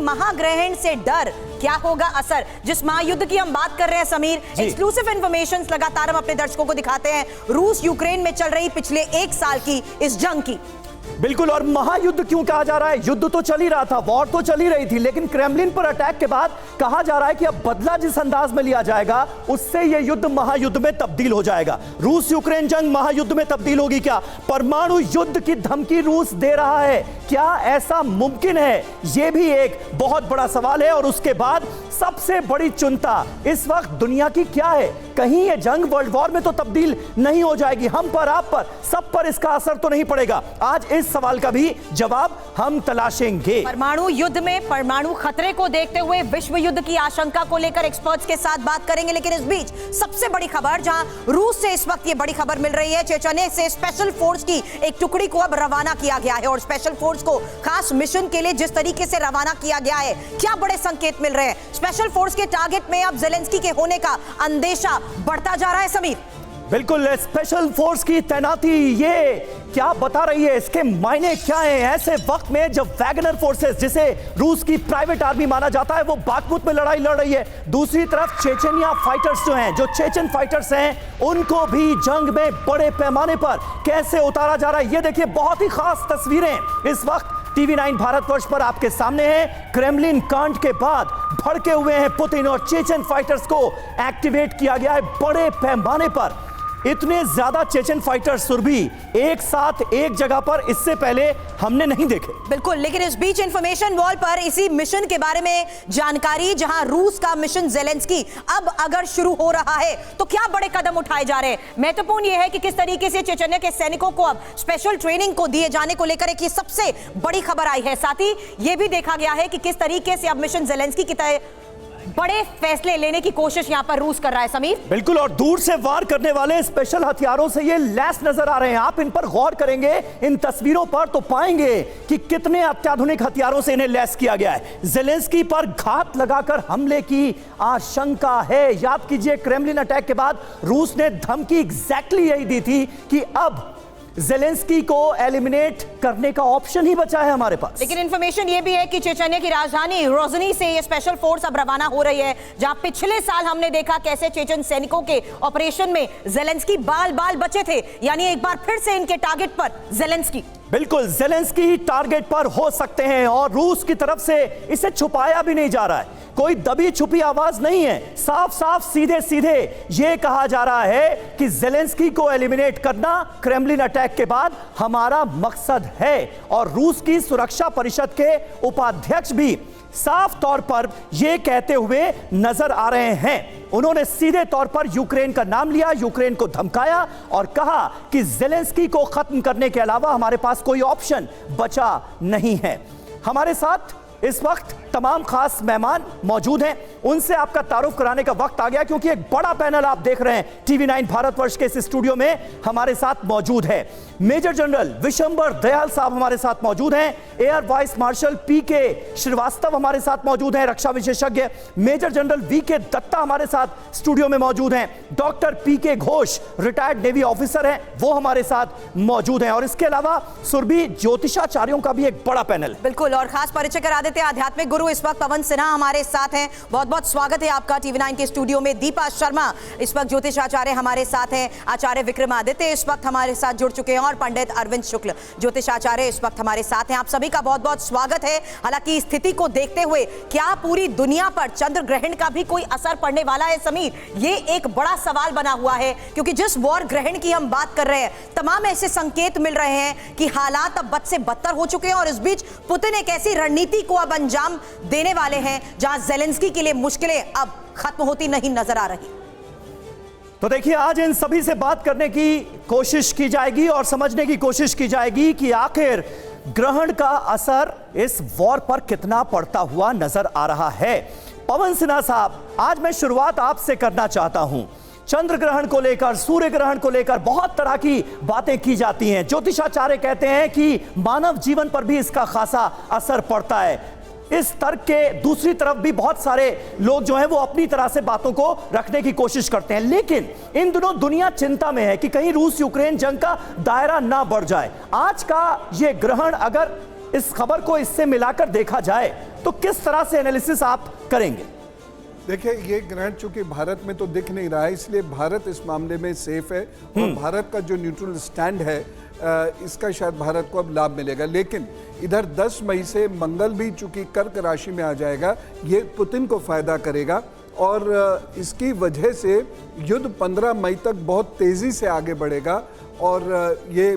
महाग्रहण से डर, क्या होगा असर? जिस महायुद्ध की हम बात कर रहे हैं समीर, एक्सक्लूसिव इंफॉर्मेशन लगातार हम अपने दर्शकों को दिखाते हैं रूस यूक्रेन में चल रही पिछले 1 साल की इस जंग की। बिल्कुल, और महायुद्ध क्यों कहा जा रहा है? युद्ध तो चल ही रहा था, वॉर तो चल ही रही थी, लेकिन क्रेमलिन पर अटैक के बाद कहा जा रहा है कि अब बदला जिस अंदाज में लिया जाएगा उससे यह युद्ध महायुद्ध में तब्दील हो जाएगा। रूस यूक्रेन जंग महायुद्ध में तब्दील होगी क्या? परमाणु युद्ध की धमकी रूस दे रहा है, क्या ऐसा मुमकिन है? यह भी एक बहुत बड़ा सवाल है। और उसके बाद सबसे बड़ी चिंता इस वक्त दुनिया की क्या है? कहीं यह जंग वर्ल्ड वॉर में तो तब्दील नहीं हो जाएगी? हम पर, आप पर, सब पर इसका असर तो नहीं पड़ेगा? आज इस सवाल का भी जवाब हम तलाशेंगे। परमाणु युद्ध में परमाणु खतरे को देखते हुए विश्व युद्ध की आशंका को लेकर एक्सपर्ट्स के साथ बात करेंगे। लेकिन इस बीच सबसे बड़ी खबर, जहां रूस से इस वक्त ये बड़ी खबर मिल रही है, चेचन्या से स्पेशल फोर्स की एक टुकड़ी को अब रवाना किया गया है। और स्पेशल फोर्स को खास मिशन के लिए जिस तरीके से रवाना किया गया है, क्या बड़े संकेत मिल रहे हैं? स्पेशल फोर्स के टारगेट में अब ज़ेलेंस्की के होने का अंदेशा बढ़ता जा रहा है समीर। बिल्कुल, स्पेशल फोर्स की तैनाती ये क्या बता रही है? इसके मायने क्या हैं ऐसे वक्त में जब वैगनर फोर्सेस, जिसे रूस की प्राइवेट आर्मी माना जाता है, वो बाखमुत में लड़ाई लड़ रही है। दूसरी तरफ चेचनिया फाइटर्स जो हैं, जो चेचन फाइटर्स हैं, उनको भी जंग में बड़े पैमाने पर कैसे उतारा जा रहा है, ये देखिए बहुत ही खास तस्वीरें इस वक्त टीवी 9 भारतवर्ष पर आपके सामने हैं। क्रेमलिन कांड के बाद भड़के हुए हैं पुतिन और चेचन फाइटर्स को एक्टिवेट किया गया है बड़े पैमाने पर। इतने ज्यादा चेचन फाइटर्स सुरभि एक साथ एक जगह पर इससे पहले हमने नहीं देखे। बिल्कुल, लेकिन इस बीच इंफॉर्मेशन वॉल पर इसी मिशन के बारे में जानकारी, जहां रूस का मिशन ज़ेलेंस्की अब अगर शुरू हो रहा है तो क्या बड़े कदम उठाए जा रहे हैं? महत्वपूर्ण यह है कि किस तरीके से चेचन्या के सैनिकों को अब स्पेशल ट्रेनिंग को दिए जाने को लेकर एक सबसे बड़ी खबर आई है। साथ ही यह भी देखा गया है कि किस तरीके से अब मिशन ज़ेलेंस्की की बड़े फैसले लेने की कोशिश यहां पर रूस कर रहा है समीर। बिल्कुल, और दूर से वार करने वाले स्पेशल हथियारों से ये लैस नजर आ रहे हैं। आप इन पर गौर करेंगे इन तस्वीरों पर तो पाएंगे कि कितने अत्याधुनिक हथियारों से इन्हें लैस किया गया है। ज़ेलेंस्की पर घात लगाकर हमले की आशंका है। याद कीजिए, क्रेमलिन अटैक के बाद रूस ने धमकी एग्जैक्टली यही दी थी कि अब ज़ेलेंस्की को एलिमिनेट करने का ऑप्शन ही बचा है हमारे पास। लेकिन इंफॉर्मेशन ये भी है कि चेचन्या की राजधानी रोजनी से ये स्पेशल फोर्स अब रवाना हो रही है, जहां पिछले साल हमने देखा कैसे चेचन सैनिकों के ऑपरेशन में ज़ेलेंस्की बाल बाल बचे थे। यानी एक बार फिर से इनके टारगेट पर ज़ेलेंस्की। बिल्कुल, ज़ेलेंस्की टारगेट पर हो सकते हैं और रूस की तरफ से इसे छुपाया भी नहीं जा रहा है। कोई दबी छुपी आवाज नहीं है, साफ साफ सीधे सीधे यह कहा जा रहा है कि ज़ेलेंस्की को एलिमिनेट करना क्रेमलिन अटैक के बाद हमारा मकसद है। और रूस की सुरक्षा परिषद के उपाध्यक्ष भी साफ तौर पर यह कहते हुए नजर आ रहे हैं। उन्होंने सीधे तौर पर यूक्रेन का नाम लिया, यूक्रेन को धमकाया और कहा कि ज़ेलेंस्की को खत्म करने के अलावा हमारे पास कोई ऑप्शन बचा नहीं है। हमारे साथ इस वक्त तमाम खास मेहमान मौजूद हैं, उनसे आपका तारुफ कराने का वक्त आ गया, क्योंकि एक बड़ा पैनल आप देख रहे हैं टीवी 9 भारतवर्ष के इस स्टूडियो में हमारे साथ मौजूद है। मेजर जनरल विशंबर दयाल साहब हमारे साथ मौजूद हैं, एयर वाइस मार्शल पीके श्रीवास्तव हमारे साथ मौजूद हैं, रक्षा विशेषज्ञ। मेजर जनरल वीके दत्ता हमारे साथ स्टूडियो में मौजूद हैं। डॉक्टर पीके घोष रिटायर्ड नेवी ऑफिसर हैं, वो हमारे साथ मौजूद हैं। और इसके अलावा सुरभि ज्योतिषाचार्यों का भी एक बड़ा पैनल। बिल्कुल, और खास परिचय करा देते हैं आध्यात्मिक गुरु इस वक्त पवन सिन्हा हमारे साथ हैं। बहुत बहुत स्वागत है आपका टीवी 9 के स्टूडियो में। दीपा शर्मा इस वक्त ज्योतिषाचार्य हमारे साथ हैं। आचार्य विक्रमादित्य इस वक्त हमारे साथ जुड़ चुके हैं और पंडित अरविंद शुक्ल ज्योतिषाचार्य इस वक्त हमारे साथ हैं। आप सभी का बहुत बहुत स्वागत है। हालांकि स्थिति को देखते हुए क्या पूरी दुनिया पर चंद्र ग्रहण का भी कोई असर पड़ने वाला है समीर? ये एक बड़ा सवाल बना हुआ है, क्योंकि जिस वॉर ग्रहण की हम बात कर रहे हैं, तमाम ऐसे संकेत मिल रहे हैं कि हालात अब बद से बदतर हो चुके हैं। और इस बीच पुतिन एक ऐसी रणनीति को अब अंजाम देने वाले हैं जहां ज़ेलेंस्की के लिए मुश्किलें अब खत्म होती नहीं नजर आ रही। तो देखिए, आज इन सभी से बात करने की कोशिश की जाएगी और समझने की कोशिश की जाएगी कि आखिर ग्रहण का असर इस वॉर पर कितना पड़ता हुआ नजर आ रहा है। पवन सिन्हा साहब, आज मैं शुरुआत आपसे करना चाहता हूं। चंद्र ग्रहण को लेकर, सूर्य ग्रहण को लेकर बहुत तरह की बातें की जाती हैं। ज्योतिषाचार्य कहते हैं कि मानव जीवन पर भी इसका खासा असर पड़ता है। इस तर्क के दूसरी तरफ भी बहुत सारे लोग जो हैं वो अपनी तरह से बातों को रखने की कोशिश करते हैं। लेकिन इन दिनों दुनिया चिंता में है कि कहीं रूस यूक्रेन जंग का दायरा ना बढ़ जाए। आज का ये ग्रहण, अगर इस खबर को इससे मिलाकर देखा जाए तो किस तरह से एनालिसिस आप करेंगे? देखिए, ये ग्रहण चूंकि भारत में तो दिख नहीं रहा है, इसलिए भारत इस मामले में सेफ है और भारत का जो न्यूट्रल स्टैंड है इसका शायद भारत को अब लाभ मिलेगा। लेकिन इधर 10 मई से मंगल भी चूंकि कर्क राशि में आ जाएगा, ये पुतिन को फायदा करेगा और इसकी वजह से युद्ध 15 मई तक बहुत तेजी से आगे बढ़ेगा और ये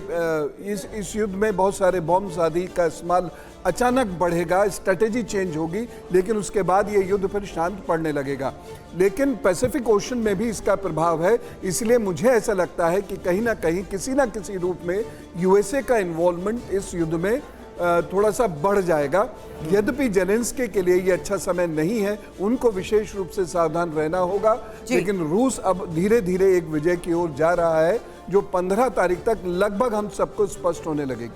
इस युद्ध में बहुत सारे बॉम्ब्स आदि का इस्तेमाल अचानक बढ़ेगा, स्ट्रेटेजी चेंज होगी, लेकिन उसके बाद ये युद्ध फिर शांत पड़ने लगेगा। लेकिन पैसिफिक ओशन में भी इसका प्रभाव है, इसलिए मुझे ऐसा लगता है कि कहीं ना कहीं किसी ना किसी रूप में यूएसए का इन्वॉल्वमेंट इस युद्ध में थोड़ा सा बढ़ जाएगा। यद्यपि जेलेंस्की के लिए ये अच्छा समय नहीं है, उनको विशेष रूप से सावधान रहना होगा, लेकिन रूस अब धीरे धीरे एक विजय की ओर जा रहा है जो 15 तारीख तक लगभग हम सबको स्पष्ट होने लगेगी।